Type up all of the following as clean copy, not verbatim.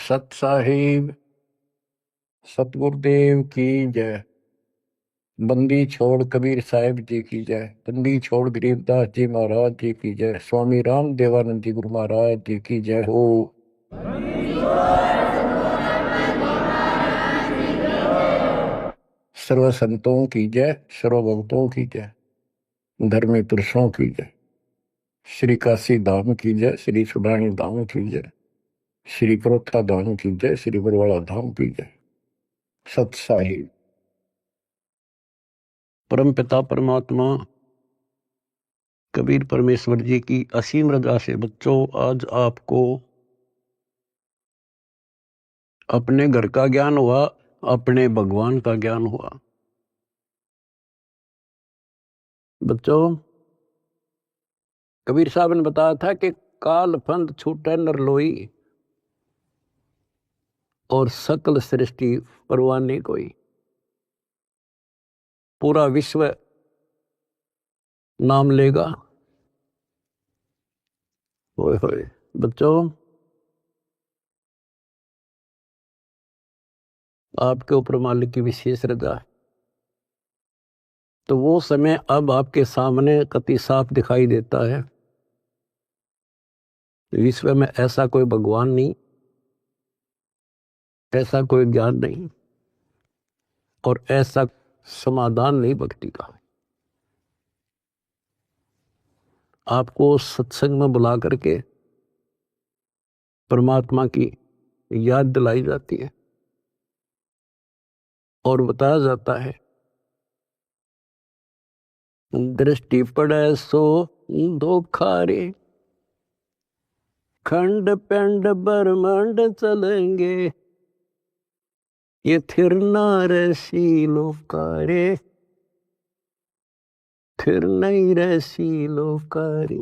सत साहिब सतगुरुदेव की जय। बंदी छोड़ कबीर साहिब जी की जय। बंदी छोड़ गरीबदास जी महाराज जी की जय। स्वामी राम देवानंद जी गुरु महाराज जी की जय हो। सर्व संतों की जय, सर्व भक्तों की जय, धर्मी पुरुषों की जय। श्री काशी धाम की जय, श्री सुडानी धाम की जय, श्री क्रोथा धाम की जय, श्री बरवाड़ा धाम की जय। सत साहिब। परम पिता परमात्मा कबीर परमेश्वर जी की असीम रजा से बच्चों आज आपको अपने घर का ज्ञान हुआ, अपने भगवान का ज्ञान हुआ। बच्चों कबीर साहब ने बताया था कि काल फंद छूटे नर लोई और सकल सृष्टि परवाह नहीं कोई। पूरा विश्व नाम लेगा। होए होए बच्चों आपके ऊपर मालिक की विशेष रजा है। तो वो समय अब आपके सामने कति साफ दिखाई देता है। विश्व में ऐसा कोई भगवान नहीं, ऐसा कोई ज्ञान नहीं और ऐसा समाधान नहीं भक्ति का। आपको सत्संग में बुला करके परमात्मा की याद दिलाई जाती है और बताया जाता है दृष्टि पड़े सो धोखा रे, खंड पेंड ब्रह्मांड चलेंगे, ये थिर नारसी लोकारे, फिर नहीं रसी लोकारी।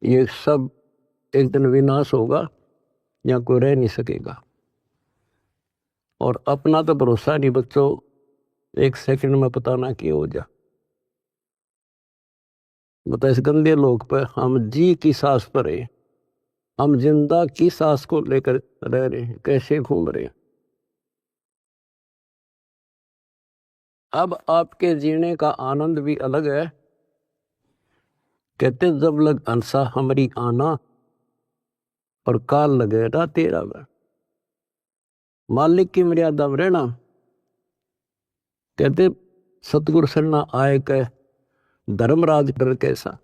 ये सब एक दिन विनाश होगा या कोई रह नहीं सकेगा। और अपना तो भरोसा नहीं बच्चों, एक सेकंड में पता ना कि हो जा। बता इस गंदे लोक पर हम जी की सांस पर है, हम जिंदा की सांस को लेकर रह रहे हैं, कैसे घूम रहे हैं। अब आपके जीने का आनंद भी अलग है। कहते जब लग अंसा हमारी आना और काल लगे ना तेरा वह। मालिक की मर्यादा में रहना। कहते सतगुरु सरना आए कह धर्मराज कर कैसा।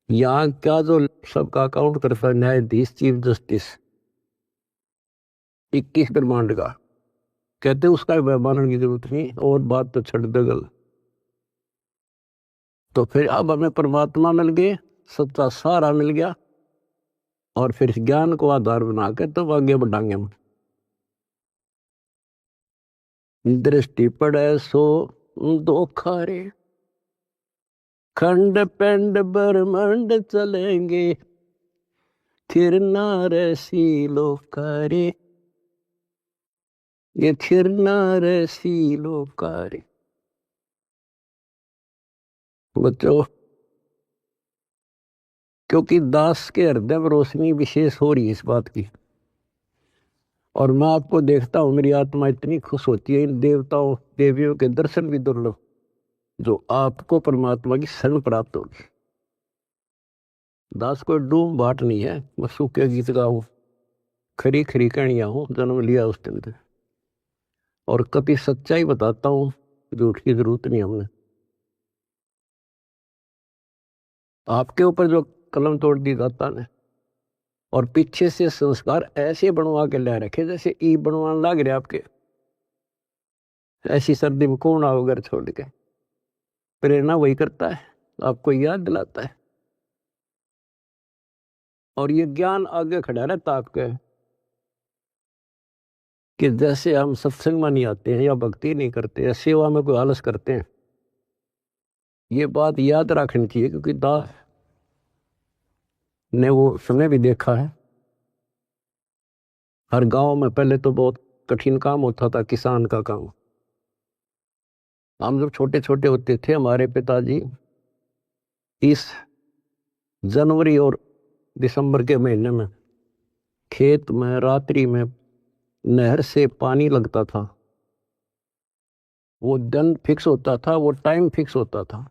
यहाँ क्या जो सबका अकाउंट करता है न्यायाधीश चीफ जस्टिस 21 ब्रह्मांड का, कहते उसका मानने की जरूरत नहीं और बात तो छड़ दगल। तो फिर अब हमें परमात्मा मिल गए, सच्चा सारा मिल गया और फिर ज्ञान को आधार बना के तब आगे बढ़ाएंगे हम। दृष्टि पड़े सो धोखा रे, खंड पेंड ब्रह्मांड चलेंगे, थिर नारसी लोकारे, ये थिर नारसी लोकारे। बच्चों क्योंकि दास के हृदय में रोशनी विशेष हो रही है इस बात की, और मैं आपको देखता हूं मेरी आत्मा इतनी खुश होती है। इन देवताओं देवियों के दर्शन भी दुर्लभ जो आपको परमात्मा की शरण प्राप्त होगी। दास कोई डूम बाट नहीं है, मैं सूखे गीत गाऊं खरी खरी कहानियां हूं, जन्म लिया उस दिन से और कभी सच्चाई बताता हूं, झूठ की जरूरत नहीं हमने। आपके ऊपर जो कलम तोड़ दी दाता ने और पीछे से संस्कार ऐसे बनवा के ले रखे जैसे ई बनवाने लग रहे आपके। ऐसी सर्दी में कौन आओ घर छोड़ के। प्रेरणा वही करता है, आपको याद दिलाता है और ये ज्ञान आगे खड़ा रहता आपके कि जैसे हम सत्संग में नहीं आते हैं या भक्ति नहीं करते या सेवा में कोई आलस करते हैं। ये बात याद रखनी चाहिए क्योंकि दास ने वो समय भी देखा है। हर गांव में पहले तो बहुत कठिन काम होता था, किसान का काम। हम जब छोटे छोटे होते थे हमारे पिताजी इस जनवरी और दिसंबर के महीने में खेत में रात्रि में नहर से पानी लगता था। वो दिन फिक्स होता था, वो टाइम फिक्स होता था।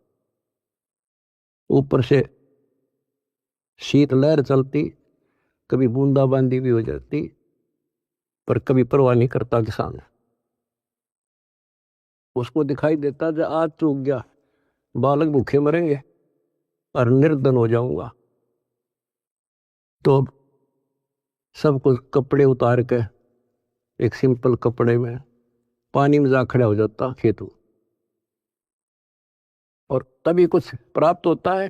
ऊपर से शीतलहर चलती, कभी बूंदाबांदी भी हो जाती, पर कभी परवाह नहीं करता किसान। उसको दिखाई देता जो आज चूक गया, बालक भूखे मरेंगे और निर्धन हो जाऊंगा। तो सब कुछ कपड़े उतार के एक सिंपल कपड़े में पानी में जा खड़ा हो जाता खेतों, और तभी कुछ प्राप्त होता है।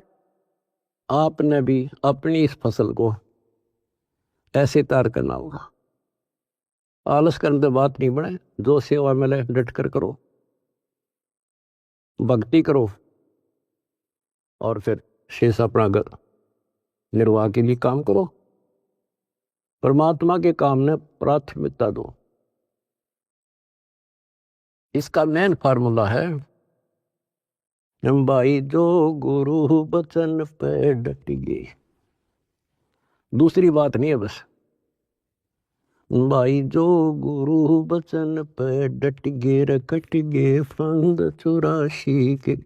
आपने भी अपनी इस फसल को ऐसे तैयार करना होगा। आलस करने से बात नहीं बने, जो सेवा मिले डट कर करो, भक्ति करो, और फिर शेष अपना घर निर्वाह के लिए काम करो। परमात्मा के काम ने प्राथमिकता दो। इसका मेन फार्मूला है, भाई जो गुरु बचन पे डट गए। दूसरी बात नहीं है बस, भाई जो गुरु बचन पे डट गए, रकट गए फंद 84 के,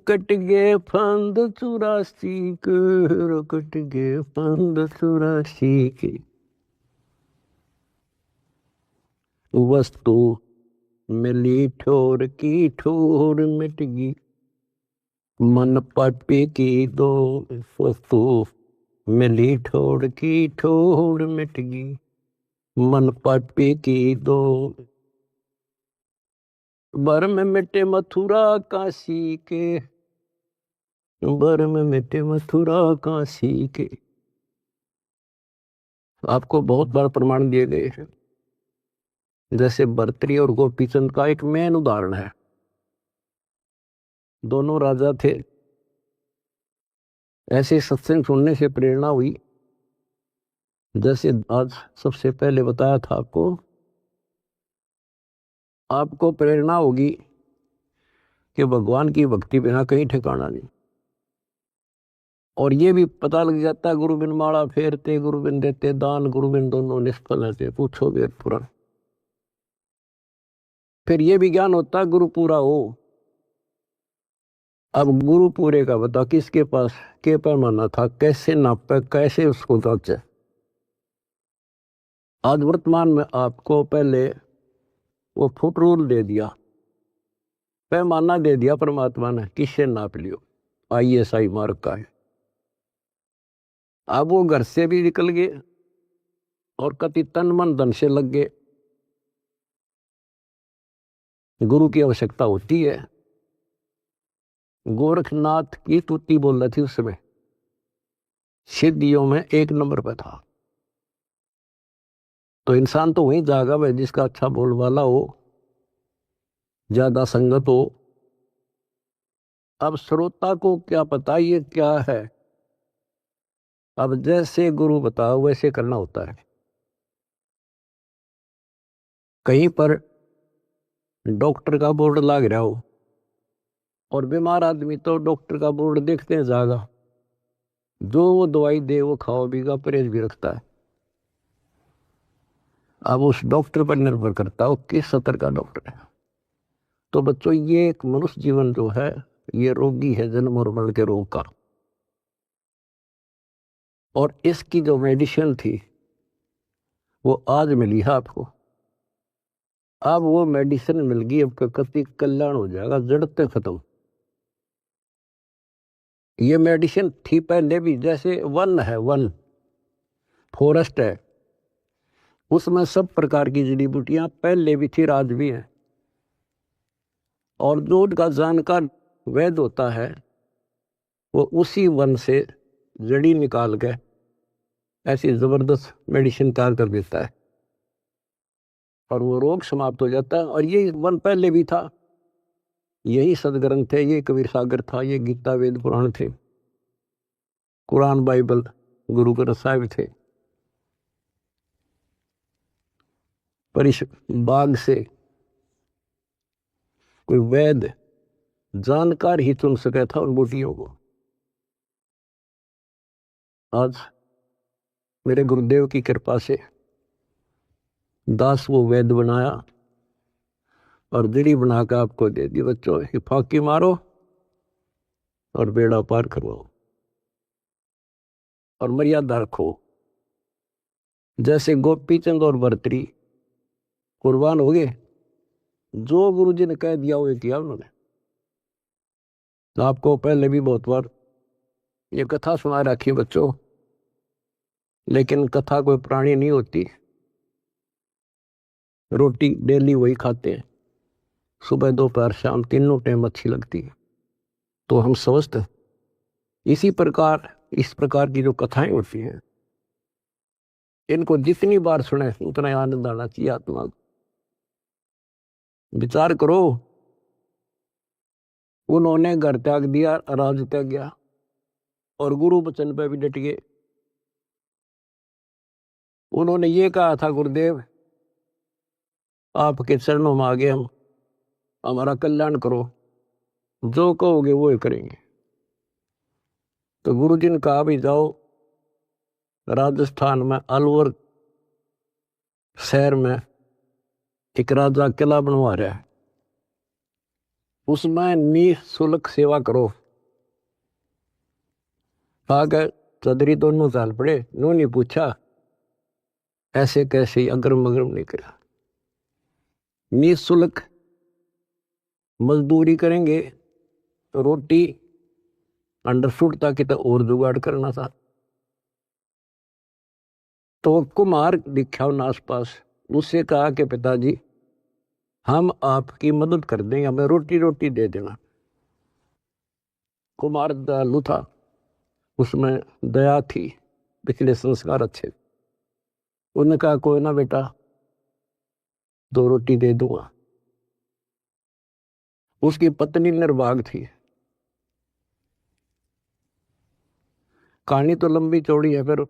कट गए फंद 84 के, रकट गए फंद 84 के। वस्तु मिली ठोर की ठोर मिट गई, मन पपी की दो। वस्तु मिली ठोर की ठोर मिट गई, मन पपी की दो। बर में मिटे मथुरा काशी के, बर में मिटे मथुरा काशी के। आपको बहुत बार प्रमाण दिए गए हैं। जैसे भर्तृहरि और गोपीचंद का एक मेन उदाहरण है। दोनों राजा थे। ऐसे सत्संग सुनने से प्रेरणा हुई, जैसे आज सबसे पहले बताया था आपको प्रेरणा होगी कि भगवान की भक्ति बिना कहीं ठिकाना नहीं। और ये भी पता लग जाता है, गुरु बिन माला फेरते, गुरु बिन देते दान, गुरु बिन दोनों निष्फल रहते, पूछो वेद पुराण। फिर ये भी ज्ञान होता है गुरु पूरा हो। अब गुरु पूरे का बता, किसके पास के पैमाना था, कैसे नापे, कैसे उसको जांचे। आज वर्तमान में आपको पहले वो फुट रूल दे दिया, पैमाना दे दिया परमात्मा ने, किससे नाप लियो। ISI मार्ग का है। अब वो घर से भी निकल गए और कति तन मन धन से लग गए। गुरु की आवश्यकता होती है। गोरखनाथ की स्तुति बोल रही थी उस समय, सिद्धियों में 1 नंबर पर था। तो इंसान तो वहीं जागा भाई जिसका अच्छा बोल वाला हो, ज्यादा संगत हो। अब श्रोता को क्या पता ये क्या है। अब जैसे गुरु बताओ वैसे करना होता है। कहीं पर डॉक्टर का बोर्ड लग रहा हो और बीमार आदमी तो डॉक्टर का बोर्ड देखते हैं जागा, जो वो दवाई दे वो खाओ बीगा, परहेज भी रखता है। अब उस डॉक्टर पर निर्भर करता है किस स्तर का डॉक्टर है। तो बच्चों, ये एक मनुष्य जीवन जो है ये रोगी है, जन्म और मरण के रोग का। और इसकी जो मेडिसिन थी वो आज मिली है आपको। अब वो मेडिसिन मिल गई, अब कति कल्याण हो जाएगा, जड़ते खत्म। ये मेडिसिन थी पहले भी, जैसे वन है, वन फॉरेस्ट है, उसमें सब प्रकार की जड़ी बूटियां पहले भी थी, आज भी है। और जो उनका जानकार वैद्य होता है वो उसी वन से जड़ी निकाल के ऐसी जबरदस्त मेडिसिन तैयार कर देता है और वो रोग समाप्त हो जाता है। और ये वन पहले भी था, यही सदग्रंथ थे, ये कबीर सागर था, ये गीता वेद पुराण थे, कुरान बाइबल गुरु ग्रंथ साहिब थे। पर इस बाग से कोई वैद्य जानकार ही चुन सका था उन बूटियों को। आज मेरे गुरुदेव की कृपा से दास वो वैद्य बनाया और दीड़ी बना के आपको दे दी। बच्चों ये फांकी मारो और बेड़ा पार करवाओ और मर्यादा रखो। जैसे गोपी चंद और भर्तरी कुर्बान हो गए, जो गुरु जी ने कह दिया वो किया उन्होंने। तो आपको पहले भी बहुत बार ये कथा सुना रखी बच्चों, लेकिन कथा कोई प्राणी नहीं होती। रोटी डेली वही खाते हैं, सुबह दोपहर शाम तीनों टाइम अच्छी लगती है। तो हम स्वस्थ इसी प्रकार इस प्रकार की जो कथाएं होती हैं, इनको जितनी बार सुने उतना आनंद आना चाहिए आत्मा को। विचार करो, उन्होंने घर त्याग दिया, राज त्याग गया और गुरु वचन पे भी डट गए। उन्होंने ये कहा था, गुरुदेव आपके चरणों में आगे हम, हमारा कल्याण करो, जो कहोगे वो ही करेंगे। तो गुरु जी ने कहा भी जाओ राजस्थान में अलवर शहर में एक राजा किला बनवा रहा है, उसमें निःशुल्क सेवा करो। आगे चौधरी दोनों साल पड़े, उन्होंने पूछा ऐसे कैसे, अगरम अगरम नहीं करा। निःशुल्क मजदूरी करेंगे तो रोटी अंडरफुट ताकि तो और जुगाड़ करना था। तो कुमार दिखा उन आसपास, उससे कहा कि पिताजी हम आपकी मदद कर देंगे, हमें रोटी रोटी दे देना। कुमार दयालु था, उसमें दया थी, पिछले संस्कार अच्छे। उन्होंने कहा कोई ना बेटा, 2 रोटी दे दूंगा। उसकी पत्नी निर्भाग थी। कहानी तो लंबी चौड़ी है, फिर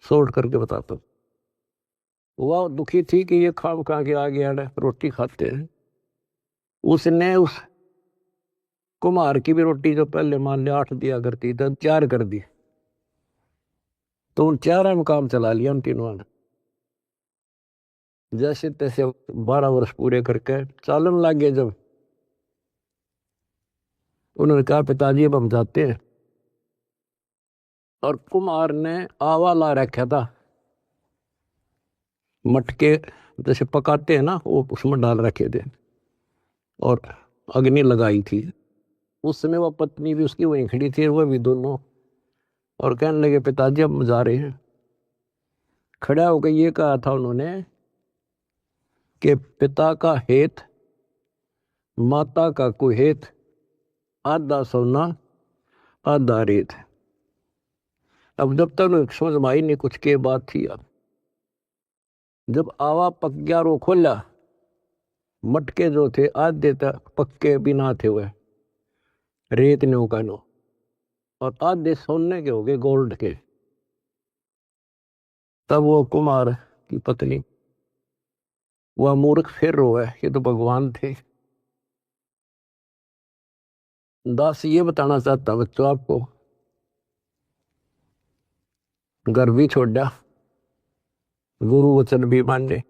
शॉर्ट करके बताता हूँ। वह दुखी थी कि ये खाम खा के आ गया रोटी खाते हैं। उसने उस कुमार की भी रोटी जो पहले मान लिया 8 दिया करती तो 4 कर दी। तो उन 4 में काम चला लिया उन तीनों ने। जैसे तैसे 12 वर्ष पूरे करके चालन लग गए। जब उन्होंने कहा पिताजी अब हम जाते हैं, और कुमार ने आवा ला रखा था, मटके जैसे पकाते हैं ना वो उसमें डाल रखे थे और अग्नि लगाई थी। उस समय वह पत्नी भी उसकी वहीं खड़ी थी, वह भी दोनों, और कहने लगे पिताजी अब जा रहे हैं। खड़ा होकर ये कहा था उन्होंने कि पिता का हेत माता का कुहेत, आधा सोना आधा रेत। अब जब तक समझ में आई नहीं कुछ के बात थी। अब जब आवा पक गया रो खोला, मटके जो थे आधे तक पक्के बिना थे वह रेत ने उकानो, और आधे सोने के हो गए, गोल्ड के। तब वो कुमार की पत्नी, वह मूर्ख फिर रोए, ये तो भगवान थे। दास ये बताना चाहता बच्चों आपको, घर भी छोड़ा, गुरु वचन भी माने,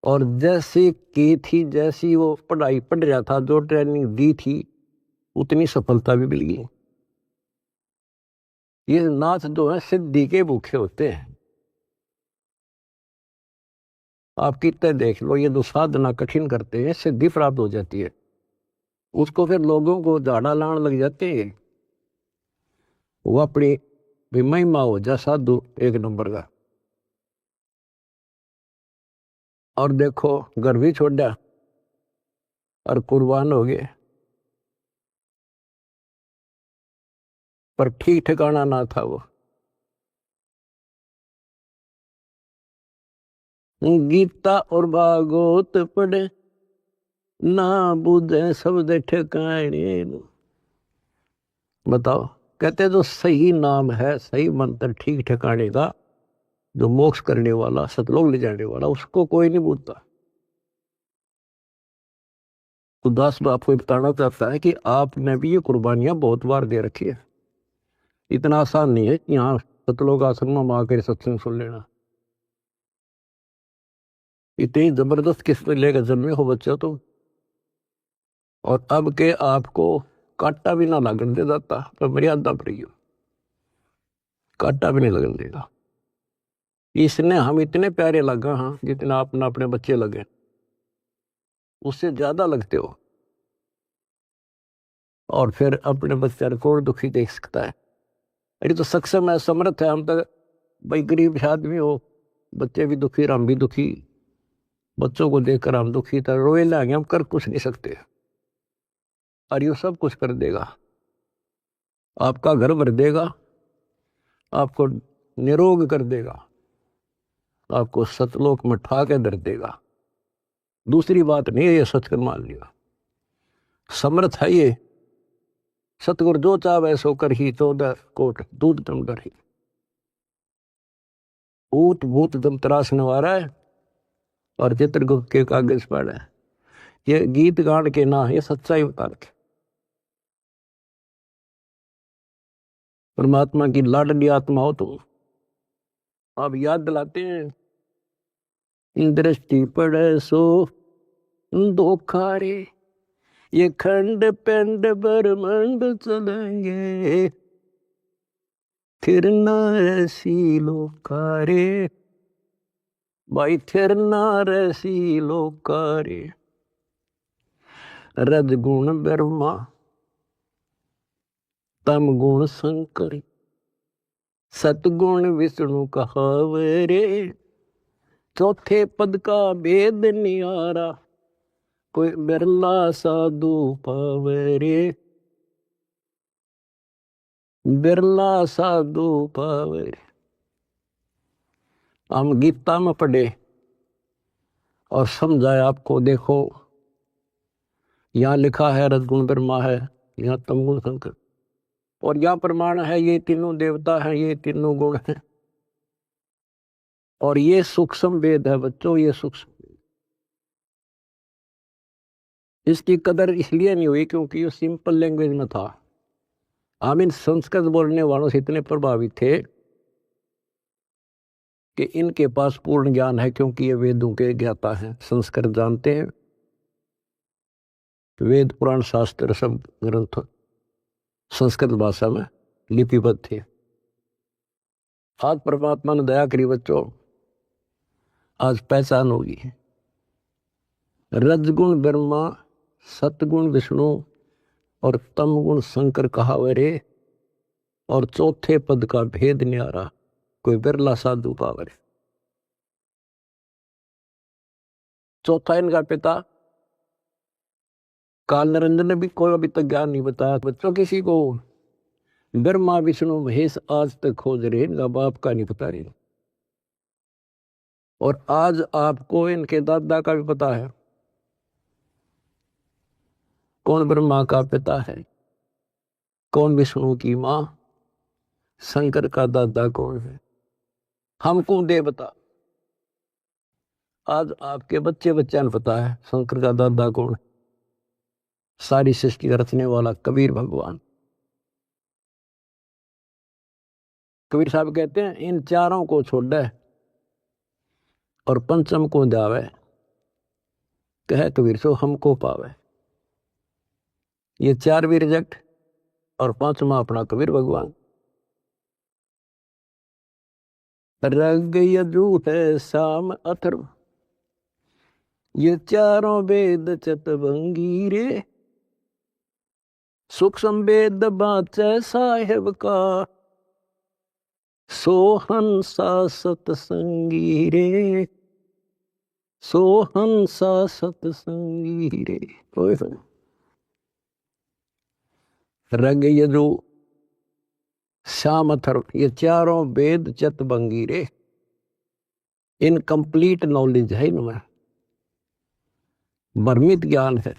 और जैसे की थी, जैसी वो पढ़ाई पढ़ रहा था, जो ट्रेनिंग दी थी, उतनी सफलता भी मिल गई। ये नाथ जो है सिद्धि के भूखे होते हैं। आप कितने देख लो, ये जो साधना कठिन करते हैं सिद्धि प्राप्त हो जाती है, उसको फिर लोगों को झाड़ा लाने लग जाते हैं। वो अपनी भी महिमा हो जा साधु एक नंबर का। और देखो घर भी छोड़ा और कुर्बान हो गए, पर ठीक ठिकाना ना था वो। गीता और भागवत पढ़े ना बुझे शब्द ठिकाने। बताओ, कहते जो सही नाम है, सही मंत्र ठीक ठिकाने का, जो मोक्ष करने वाला, सतलोक ले जाने वाला, उसको कोई नहीं पूछता। तो दास आपको बताना चाहता है कि आपने भी ये कुर्बानियां बहुत बार दे रखी है। इतना आसान नहीं है यहाँ सतलोक आश्रम में आकर सत्संग सुन लेना। इतनी जबरदस्त किस्म लेकर जन्मे हो बच्चा तुम, और अब के आपको कांटा भी ना लगन दे जाता, पर मर्यादा पर ही हो, कांटा भी नहीं लगन देगा। इसने हम इतने प्यारे लगा, हाँ, जितना अपना अपने बच्चे लगे, उससे ज्यादा लगते हो। और फिर अपने बच्चे को दुखी देख सकता है। अरे तो सक्षम है, समर्थ है। हम तो भाई गरीब आदमी हो, बच्चे भी दुखी, हम भी दुखी, बच्चों को देखकर हम दुखी था, रोए लाएंगे, हम कर कुछ नहीं सकते। और ये सब कुछ कर देगा, आपका घर भर देगा, आपको निरोग कर देगा, आपको सतलोक में ठा के धर देगा। दूसरी बात नहीं है, ये सचकर मान लिया, समर्थ है ये। सतगुरु जो चाहे सो कर ही, 14 कोट दूध दम डर ही। ऊट भूत दम त्रास नवारा है, और चित्रगुप्त के कागज पर है। ये गीत गान के ना, ये सच्चाई बता के परमात्मा की लाडली आत्मा हो तुम। आप याद दिलाते हैं, दृष्टि पड़े सो धोखा रे, ये खंड पिंड ब्रह्मंड चलेंगे, फिर ना ऐसी लोकारे, भाई फिर ना ऐसी लोकारे। रजगुण ब्रह्मा, तम गुण शंकर, सतगुण विष्णु कहावरे, चौथे पद का भेद नियारा, कोई बिरला साधु पावरे, बिरला साधु पावरे। हम गीता में पढ़े और समझाए आपको। देखो यहाँ लिखा है रजगुण ब्रह्मा है, यहाँ तमगुण शंकर, और यहाँ प्रमाण है ये तीनों देवता हैं, ये तीनों गुण हैं। और ये सूक्ष्म वेद है बच्चों, ये सूक्ष्म। इसकी कदर इसलिए नहीं हुई क्योंकि ये सिंपल लैंग्वेज में था। हम इन संस्कृत बोलने वालों से इतने प्रभावित थे कि इनके पास पूर्ण ज्ञान है, क्योंकि ये वेदों के ज्ञाता हैं, संस्कृत जानते हैं, वेद पुराण शास्त्र सब ग्रंथ संस्कृत भाषा में लिपिबद्ध थे। आज परमात्मा ने दया करी बच्चों, आज पहचान होगी। रजगुण ब्रह्मा, सतगुण विष्णु और तमगुण शंकर कहावरे, और चौथे पद का भेद न्यारा, कोई बिरला साधु पावरे। चौथा इनका पिता काल निरंजन ने भी कोई अभी तक ज्ञान नहीं बताया बच्चों किसी को। ब्रह्मा विष्णु महेश आज तक खोज रहे, इनका बाप का नहीं पता रहे। और आज आपको इनके दादा का भी पता है, कौन ब्रह्मा का पिता है, कौन विष्णु की मां, शंकर का दादा कौन है, हमको देवता। आज आपके बच्चे बच्चा ने पता है शंकर का दादा कौन है। सारी सृष्टि रचने वाला कबीर भगवान। कबीर साहब कहते हैं, इन चारों को छोड़े और पंचम को जावे, कहे कबीर सो हमको पावे। ये चार भी रिजेक्ट, और पांचवा अपना कबीर भगवान। रग यजु है साम अथर्व, ये चारों वेद चतवंगी रे, सूक्ष्म वेद बाचे साहेब का, सोहंसा सतसंगी रे, सोहंसा सतसंगी रे। रग यजु श्याम अथर्व, ये चारों वेद चतवंगी रे, इनकम्प्लीट नॉलेज है इनमें, भ्रमित ज्ञान है।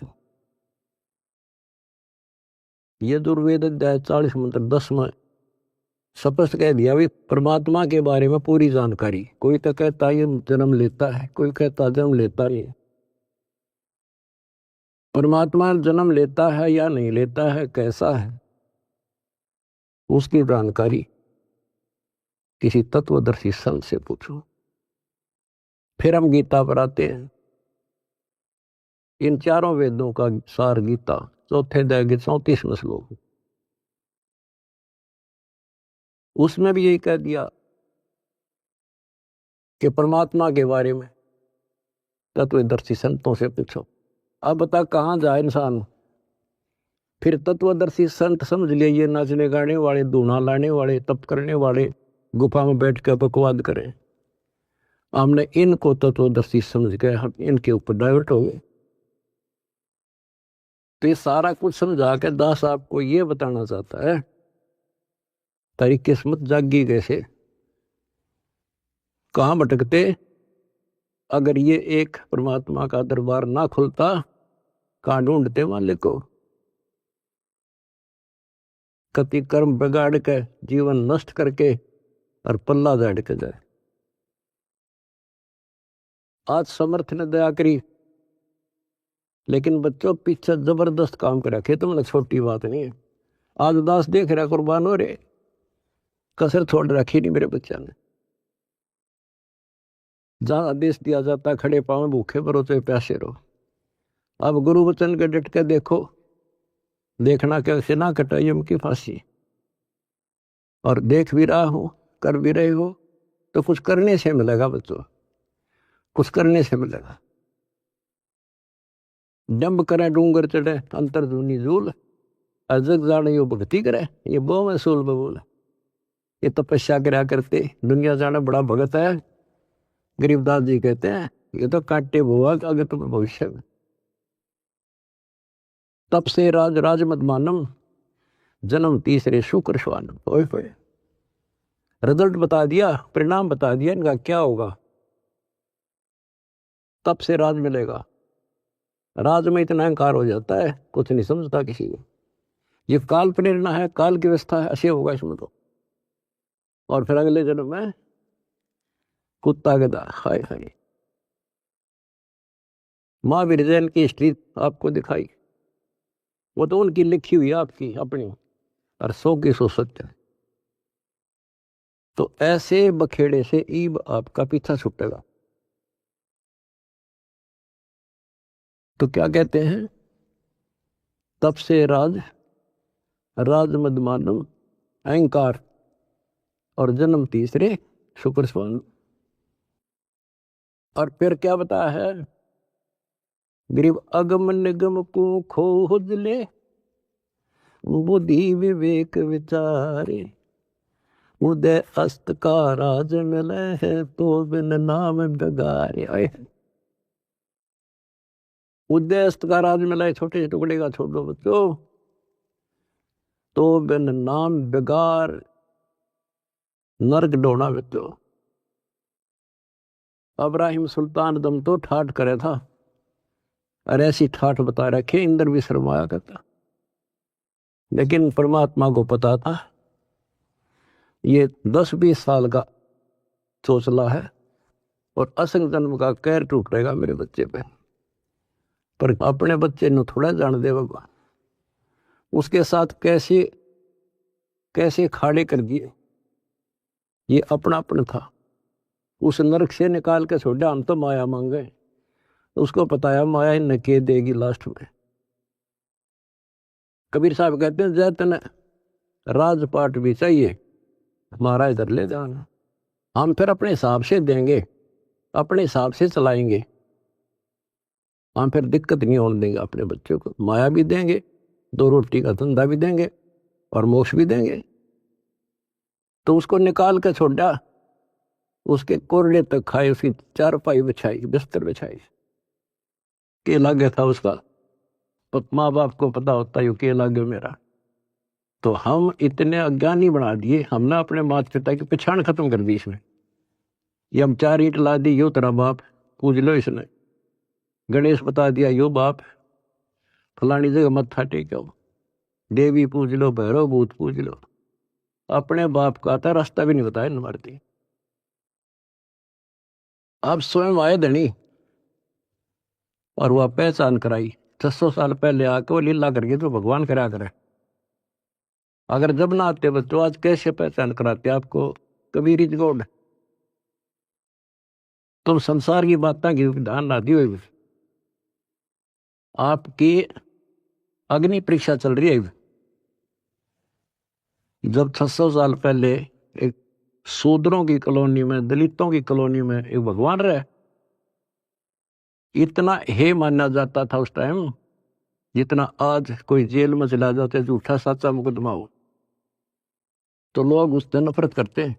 यजुर्वेद अध्याय 40 मंत्र 10 में स्पष्ट कह दिया भी परमात्मा के बारे में पूरी जानकारी। कोई तो कहता ये जन्म लेता है, कोई कहता जन्म लेता नहीं। परमात्मा जन्म लेता है या नहीं लेता है, कैसा है, उसकी जानकारी किसी तत्वदर्शी संत से पूछो। फिर हम गीता पर आते हैं। इन चारों वेदों का सार गीता, चौथे अध्याय के 34वें श्लोक, उसमें भी यही कह दिया कि परमात्मा के बारे में तत्वदर्शी संतों से पूछो। अब बता कहाँ जाए इंसान। फिर तत्वदर्शी संत समझ लिए ये नाचने गाने वाले, दूना लाने वाले, तप करने वाले, गुफा में बैठ कर बकवाद करें। हमने इनको तत्वदर्शी समझ गए, हम इनके ऊपर डाइवर्ट हो गए। तो ये सारा कुछ समझा के दास आपको ये बताना चाहता है, तारी किस्मत जागी कैसे, कहाँ भटकते अगर ये एक परमात्मा का दरबार ना खुलता, कहाँ ढूंढते मालिक को। कति कर्म बिगाड़ के जीवन नष्ट करके और पल्ला झाड़ के जाए। आज समर्थ ने दया करी, लेकिन बच्चों पीछे जबरदस्त काम कर रखे, तुमने छोटी बात नहीं है। आज दास देख रहा कुर्बान हो रहे, कसर छोड़ रखी नहीं मेरे बच्चा ने। जहां आदेश दिया जाता खड़े पांव भूखे भरो चाहे प्यासे रहो। अब गुरु वचन के डट के देखो, देखना कैसे ना कटा यम की फांसी। और देख भी रहा हो, कर भी रहे हो, तो कुछ करने से मिलेगा बच्चों, कुछ करने से मिलेगा। डंब करे डूंगर चढ़े अंतर धुनी झूल, अजग जाने यो भक्ति करे ये बो में सूल बबूल। ये तपस्या करा करते दुनिया जाना बड़ा भगत है। गरीबदास जी कहते हैं ये तो काटे बुआ अगर तुम्हें भविष्य में। तप से राज राज मत मानम, जन्म तीसरे शुक्र श्वानम। ओए रिजल्ट बता दिया, परिणाम बता दिया इनका क्या होगा। तप से राज मिलेगा। राज में इतना अहंकार हो जाता है, कुछ नहीं समझता किसी को। ये काल प्रेरणा है, काल की व्यवस्था है, ऐसे होगा इसमें तो। और फिर अगले जन्म में कुत्ता गधा। हाय हाय। महावीर जैन की हिस्ट्री आपको दिखाई, वो तो उनकी लिखी हुई आपकी अपनी, और 100 की 100 सत्य है। तो ऐसे बखेड़े से ईब आपका पीछा छूटेगा। तो क्या कहते हैं, तप से राज राज मद मानव, अहंकार और जन्म तीसरे शुक्र स्वान। और फिर क्या बताया है, गरीब अगम निगम को खोज ले, बुद्धि विवेक विचारे, उदय अस्त का राज मिले है तो बिन नाम बगारे। उदय अस्त का राज मिला है, छोटे से टुकड़े का छोड़ दो बच्चों, तो बिन नाम बेगार नर्क डोना बच्चों। अब्राहिम सुल्तान दम तो ठाठ करे था, और ऐसी ठाठ बता रखे इंद्र भी शर्माया करता। लेकिन परमात्मा को पता था ये 10-20 साल का चोचला है और असंग जन्म का कहर टूटेगा मेरे बच्चे पे। पर अपने बच्चे ने थोड़ा जान दे बाबा, उसके साथ कैसे कैसे खाड़े कर दिए। ये अपनापन था, उस नरक से निकाल के छोड़ा, हम तो माया मांगे। उसको पता है माया ही नके देगी लास्ट में। कबीर साहब कहते हैं जैतन राजपाट भी चाहिए, हमारा इधर ले जाना। हम फिर अपने हिसाब से देंगे, अपने हिसाब से चलाएंगे। हम फिर दिक्कत नहीं होने देंगे अपने बच्चों को। माया भी देंगे, 2 रोटी का धंधा भी देंगे और मोक्ष भी देंगे। तो उसको निकाल कर छोड़ा, उसके कोरडे तक खाए, उसकी चारपाई बिछाई, बिस्तर बिछाई। केला गया था उसका, माँ बाप को पता होता है केला गया मेरा। तो हम इतने अज्ञानी बना दिए, हमने अपने माता पिता की पहचान खत्म कर दी इसमें। ये हम 4 ईंट ला दी, यो तेरा बाप, पूज लो इसने। गणेश बता दिया यो बाप, फलानी जगह मत्था टेको, देवी पूज लो, भैरव भूत पूज लो। अपने बाप का था रास्ता भी नहीं बताया न मारती। अब स्वयं आए धनी और वह पहचान कराई। 600 साल पहले आके वो लीला करके तो भगवान करा करे। अगर जब ना आते बच्चों, आज कैसे पहचान कराते आपको। Kabir is God. तुम संसार की बातें की ध्यान ना दियो। आपकी अग्नि परीक्षा चल रही है। जब 600 साल पहले एक शूद्रों की कॉलोनी में, दलितों की कॉलोनी में एक भगवान रहे, इतना हे माना जाता था उस टाइम जितना आज कोई जेल में चला जाते झूठा सच्चा मुकदमा हो तो लोग उससे नफरत करते हैं।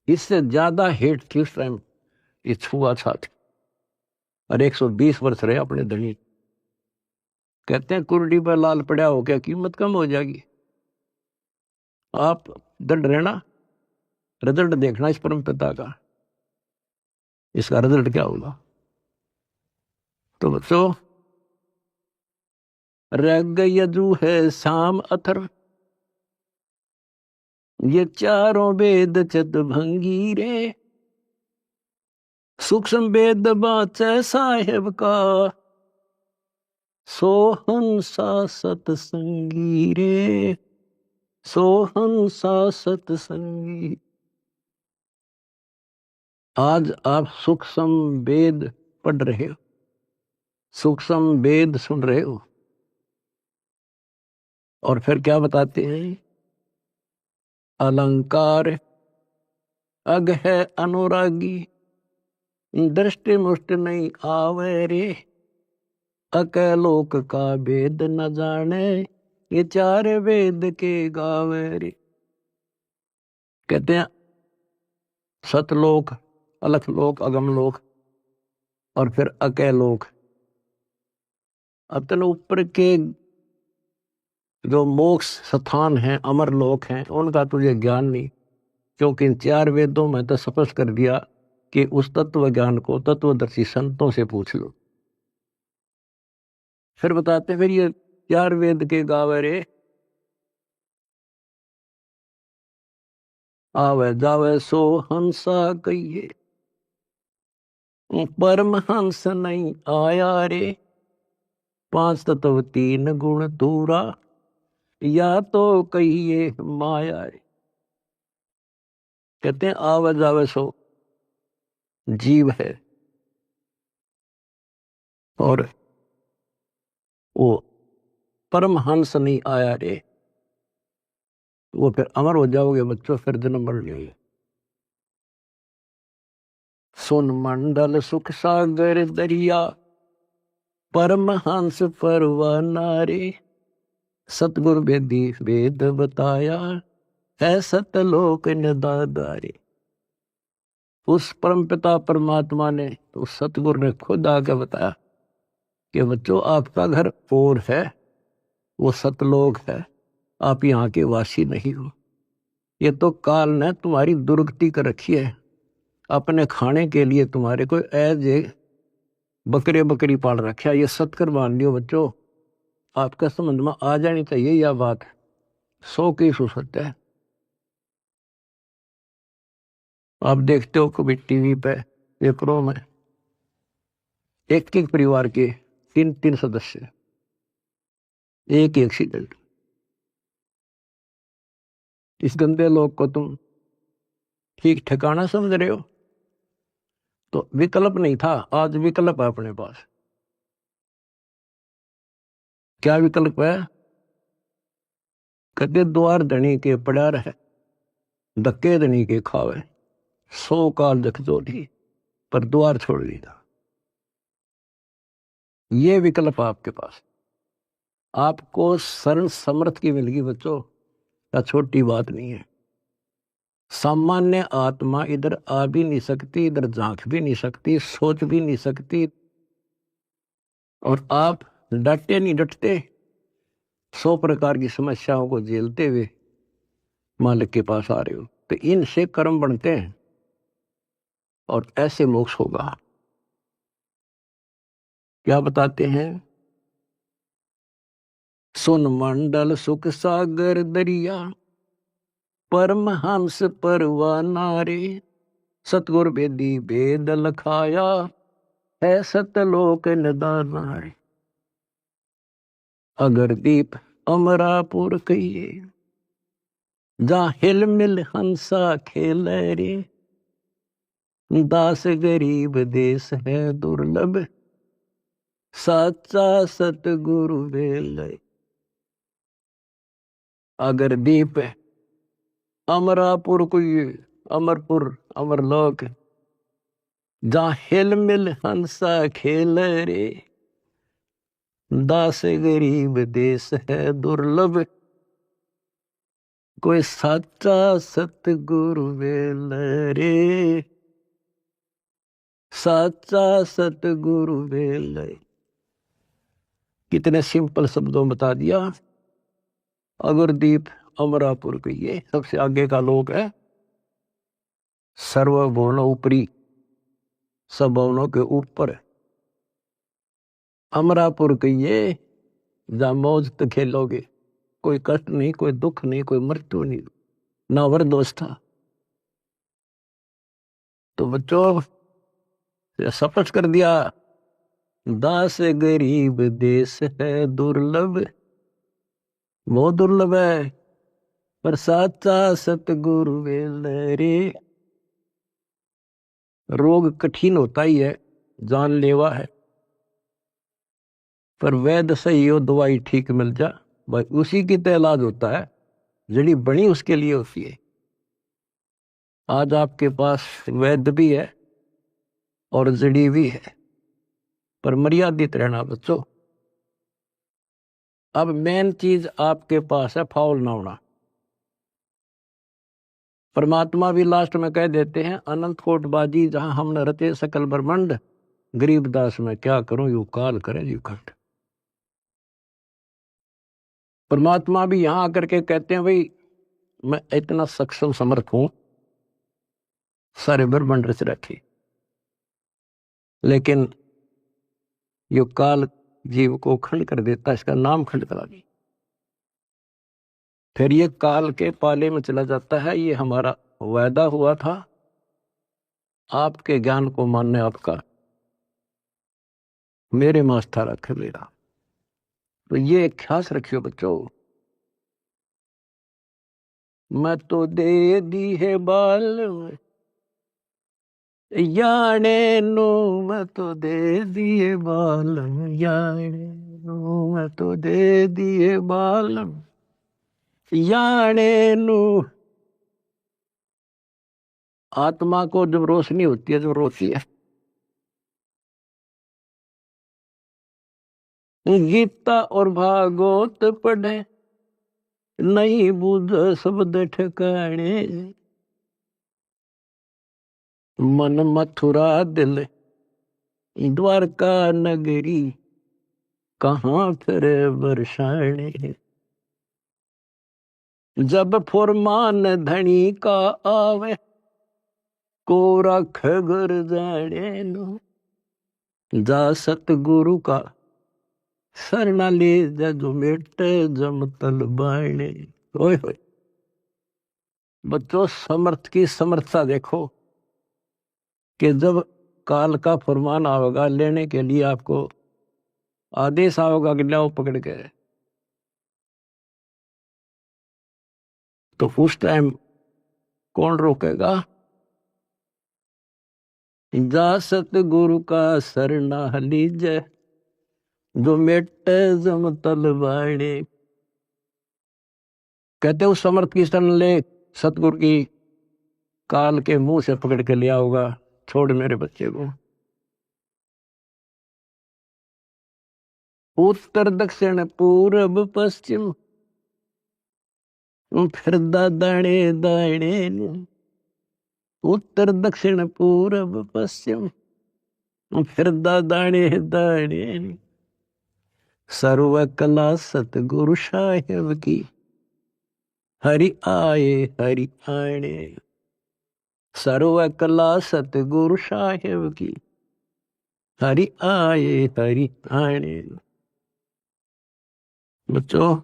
इससे ज्यादा हेट थी उस टाइम ये छुआछूत। और 120 वर्ष रहे अपने धनी। कहते हैं कुर्डी पर लाल पड़ा हो क्या कीमत कम हो जाएगी। आप दंड रहना, रिजल्ट देखना इस परम पिता का, इसका रिजल्ट क्या होगा। तो बच्चों, रग यजु है शाम अथर्व, ये चारों वेद चत भंगी रे, सूक्ष्म वेद बाचे साहेब का, सोहंसा सतसंगी रे, सोहंसा सतसंगी। आज आप सूक्ष्म वेद पढ़ रहे हो, सूक्ष्म वेद सुन रहे हो, और फिर क्या बताते हैं, अलंकार अग है अनुरागी, दृष्टि मुष्ट नहीं आवे रे, अकलोक का वेद न जाने, ये चार वेद के गावे रे। कहते हैं सतलोक, अलखलोक, अगमलोक और फिर अकलोक, अतन ऊपर के जो मोक्ष स्थान हैं, अमर लोक हैं, उनका तुझे ज्ञान नहीं, क्योंकि इन चार वेदों में तो स्पष्ट कर दिया कि उस तत्व ज्ञान को तत्वदर्शी संतों से पूछ लो। फिर बताते फिर ये चार वेद के गावे रे, आवे जावे सो हंसा कहिए, परमहंस नहीं आया रे, पांच तत्व तीन गुण दूरा, या तो कहिए माया रे। कहते हैं आवे जावे सो जीव है, और वो परमहंस नहीं आया रे, वो फिर अमर हो जाओगे बच्चों, फिर जन्म मर जाएंगे। सुन मंडल सुख सागर दरिया, परमहंस परवाना रे, सतगुरु वेदी वेद बताया, है सतलोक निदादारे। उस परम पिता परमात्मा ने, तो उस सतगुरु ने खुद आके बताया कि बच्चों आपका घर और है, वो सतलोक है, आप यहाँ के वासी नहीं हो। ये तो काल ने तुम्हारी दुर्गति कर रखी है, अपने खाने के लिए तुम्हारे को ऐज बकरे बकरी पाल रखा। ये सत्कर मान लियो बच्चों, आपका समझ में आ जानी चाहिए यह बात, 100 सत्य है। आप देखते हो कभी टीवी पे पेपरों में एक एक परिवार के 3 सदस्य, एक ही एक्सीडेंट। इस गंदे लोग को तुम ठीक ठिकाना समझ रहे हो। तो विकल्प नहीं था, आज विकल्प है अपने पास। क्या विकल्प है? कहते द्वार धनी के पड़ा रहे, धक्के धनी के खावे, 100 काल जख जोड़ी, पर द्वार छोड़ दिया। ये विकल्प आपके पास, आपको शरण समर्थ की मिलेगी बच्चों, क्या छोटी बात नहीं है। सामान्य आत्मा इधर आ भी नहीं सकती, इधर झांक भी नहीं सकती, सोच भी नहीं सकती, और आप डटे नहीं डटते, 100 प्रकार की समस्याओं को झेलते हुए मालिक के पास आ रहे हो। तो इनसे कर्म बनते हैं और ऐसे मोक्ष होगा। क्या बताते हैं, सुन मंडल सुख सागर दरिया, परमहंस परवाना रे, सतगुर वेदी वेद लखाया, है सतलोक निदाना रे। अगर दीप अमरापुर कहिए, जहाँ हिल मिल हंसा खेल रे, दास गरीब देश है दुर्लभ, साचा सतगुरु बेल। अगर दीप अमरापुर कोई अमरपुर अमरलोक, जहाँ हिल मिल हंसा खेल रे, दास गरीब देश है दुर्लभ, कोई साचा सतगुरु बेल रे, साचा सतगुरु बेल। कितने सिंपल शब्दों में बता दिया। अगरदीप अमरापुर के ये सबसे आगे का लोक है, सर्वभुवन ऊपरी, सब भवनों के ऊपर। अमरापुर के ये जहाँ मौज तो खेलोगे, कोई कष्ट नहीं, कोई दुख नहीं, कोई मृत्यु नहीं, ना वरदोस्ता। तो बच्चों स्पष्ट कर दिया, दास गरीब देश है दुर्लभ, बहुत दुर्लभ है, पर साचा सतगुरु बेल रे। रोग कठिन होता ही है, जानलेवा है, पर वैद्य सही हो, दवाई ठीक मिल जा, भाई उसी की तो इलाज होता है, जड़ी बनी उसके लिए होती है। आज आपके पास वैद्य भी है और जड़ी भी है, पर मर्यादित रहना बच्चों। अब मेन चीज आपके पास है फाउल ना होना। परमात्मा भी लास्ट में कह देते हैं, अनंत कोट बाजी जहां हमने रचे सकल ब्रह्मांड, गरीबदास में क्या करूं यू काल करे यू खंड। परमात्मा भी यहां आकर के कहते हैं, भाई मैं इतना सक्षम समर्थ हूं, सारे ब्रह्मांड रच रखे, लेकिन यो काल जीव को खंड कर देता, इसका नाम खंड करा दी, फिर ये काल के पाले में चला जाता है। ये हमारा वायदा हुआ था, आपके ज्ञान को मानने आपका, मेरे में आस्था रखे मेरा। तो ये एक ख्यास रखियो बच्चों, मैं तो दे दी है बाल याने नो, मैं तो दे दिए बालम याने नो, मैं तो दे दिए बालम याने नो। आत्मा को जब रोशनी होती है, जब रोती है, गीता और भागवत पढ़े, नहीं बुझ शब्द ठिकाने, मन मथुरा दिल द्वारका नगरी, कहाँ फिर बरसाने। जब फुरमान धनी का आवे, को रख घर जाने नो, जा सतगुरु का सरना ले जा, जो मेट जमतल बाणे। ओए होए बच्चों, समर्थ की समर्थता देखो, कि जब काल का फरमान आवेगा लेने के लिए, आपको आदेश आवेगा कि लाओ पकड़ के, तो उस टाइम कौन रोकेगा? जा सतगुरु का सरना लीजे, जो मेट जमतल बाणे। कहते उस समर्थ की शरण ले, सतगुरु की काल के मुंह से पकड़ के लिया होगा, छोड़ मेरे बच्चे को। उत्तर दक्षिण पूर्व पश्चिम, फिर दाणे दाणे, उत्तर दक्षिण पूर्व पश्चिम, फिर दाणे दाणे। सर्व कला सतगुरु साहेब की, हरि आए हरि आने। सर्व कला सतगुरु साहेब की, हरि आए हरि आने। बच्चों,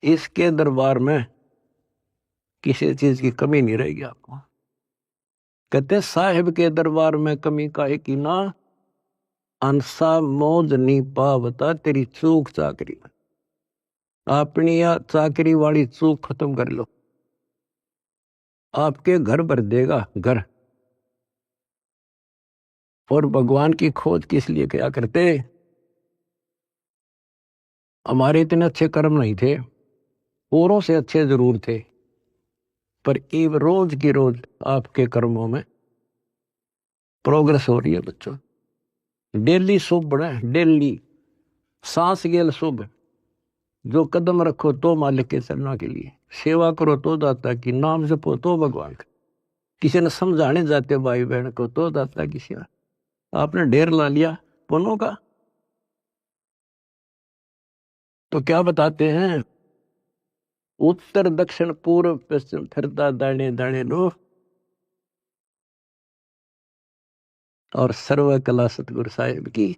इसके दरबार में किसी चीज की कमी नहीं रहेगी आपको। कहते साहिब के दरबार में कमी काहे की ना, अंसा मौज नहीं पावता तेरी चूक चाकरी में। अपनी या चाकरी वाली चूक खत्म कर लो, आपके घर भर देगा घर। और भगवान की खोज किस लिए क्या करते? हमारे इतने अच्छे कर्म नहीं थे, औरों से अच्छे जरूर थे, पर ये रोज की रोज आपके कर्मों में प्रोग्रेस हो रही है बच्चों। डेली शुभ बढ़े, डेली सांस गेल शुभ। जो कदम रखो तो मालिक के चरणों के लिए, सेवा करो तो दाता की, नाम जपो तो भगवान का, किसी ने समझाने जाते भाई बहन को तो दाता की सेवा। आपने ढेर ला लिया पुण्यों का, तो क्या बताते हैं? उत्तर दक्षिण पूर्व पश्चिम फिरता दाने दाने लो, और सर्व कला सतगुरु साहिब की,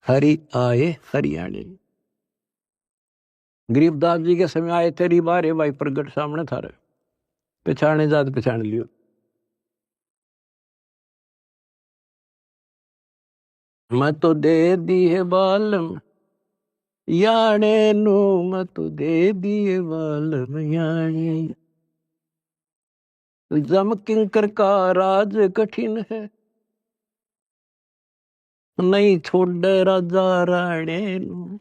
हरि आए हरियाणे। गरीबदास जी के समय आए तेरी बारे भाई प्रगट सामने था रे, पहचाने जात पहचान लियो। मैं तो दे दी है बालम याने नु, मैं तो दे दिए बालम याने। जम किंकर का राज कठिन है, नहीं छोड़ राजा राणे नु।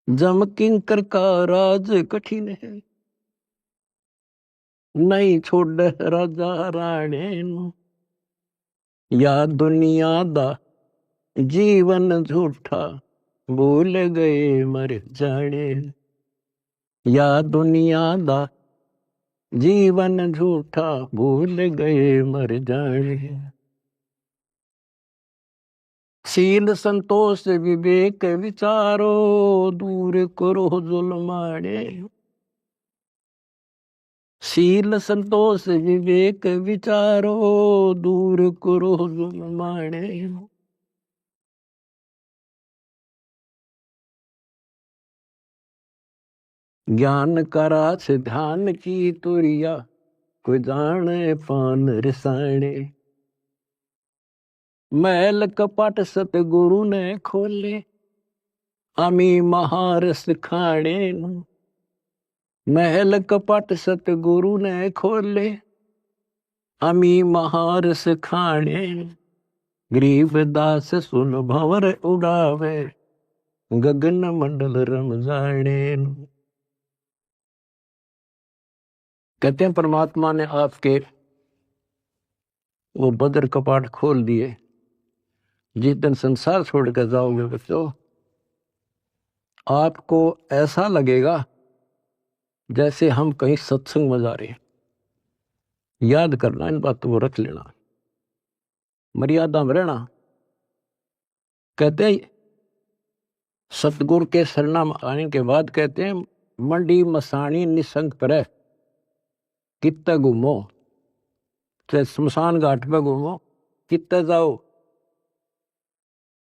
जम किंकर का राज कठिन है, नहीं छोड़ राजा राणे नु। या दुनिया दा जीवन झूठा, भूल गए मर जाने। या दुनिया दा जीवन झूठा, भूल गए मर जाने। शील संतोष विवेक विचारो, दूर करो जुल्माने। शील संतोष विवेक विचारो, दूर करो जुल्माने। ज्ञान करा से ध्यान की तुरिया, कोई जाने पान रसाने। मैल कपट सतगुरु ने खोले, अमी महारस खाने। महल कपट सतगुरु ने खोले, अमी महारस खाने। गरीबदास सुन भंवर उड़ावे, गगन मंडल रम जाने। कहते हैं परमात्मा ने आपके वो बदर कपाट खोल दिए। जिस दिन संसार छोड़ कर जाओगे बच्चों, आपको ऐसा लगेगा जैसे हम कहीं सत्संग में जा रहे हैं। याद करना, इन बातों को रख लेना, मर्यादा में रहना। कहते हैं सतगुरु के शरणा में आने के बाद कहते हैं मंडी मसानी निसंग पर कित्ते घूमो, चाहे शमशान घाट पे घूमो, कित्ते जाओ,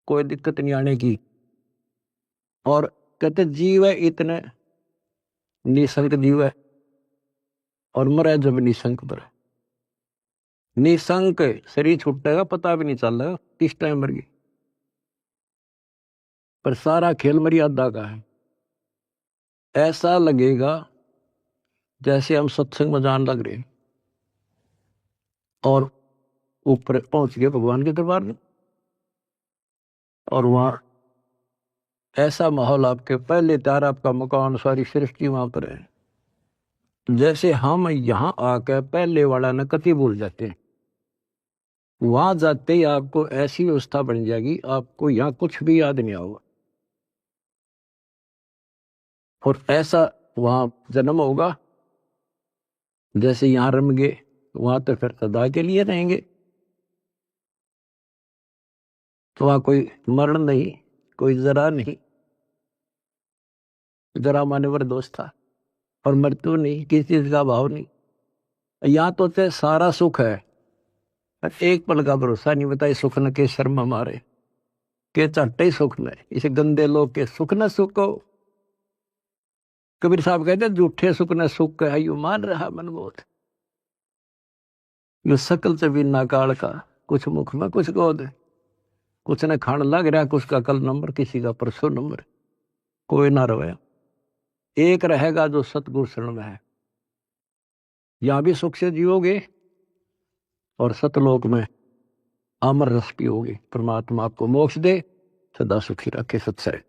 कोई दिक्कत नहीं आने की। और कहते जीव है इतने निसंक जीव है, और मरे जब निसंक पर। निसंक शरीर छूटेगा पता भी नहीं चल रहा किस टाइम मर गई, पर सारा खेल मर्यादा का है। ऐसा लगेगा जैसे हम सत्संग में जान लग रहे हैं, और ऊपर पहुंच गए भगवान के दरबार में, और वहां ऐसा माहौल, आपके पहले तैयार, आपका मकान, सारी सृष्टि वहां पर है। जैसे हम यहां आकर पहले वाला न कति भूल जाते हैं, वहां जाते ही आपको ऐसी व्यवस्था बन जाएगी, आपको यहां कुछ भी याद नहीं आएगा। और ऐसा वहां जन्म होगा जैसे यहां रम गए, वहां तो फिर सदा के लिए रहेंगे। तो वहां कोई मरण नहीं, कोई जरा नहीं, जरा मानवर दोष था, और मृत्यु नहीं, किसी चीज का भाव नहीं। यहाँ तो चाहे सारा सुख है, एक पल का भरोसा नहीं, बताइए सुख न के शर्म हमारे, के चट्टे सुख न, इसे गंदे लोग के सुख न सुखो। कबीर साहब कहते झूठे सुख न सुख है, यू मान रहा मनमोद। यू सकल से बिना काल का, कुछ मुख में कुछ गोद। कुछ ने खान लग रहा, कुछ का कल नंबर, किसी का परसों नंबर। कोई ना रहे, एक रहेगा जो सतगुरु शरण में है। यहां भी सुख से जियोगे और सतलोक में अमर रस पियोगे। परमात्मा आपको मोक्ष दे, सदा सुखी रखे। सत्सय।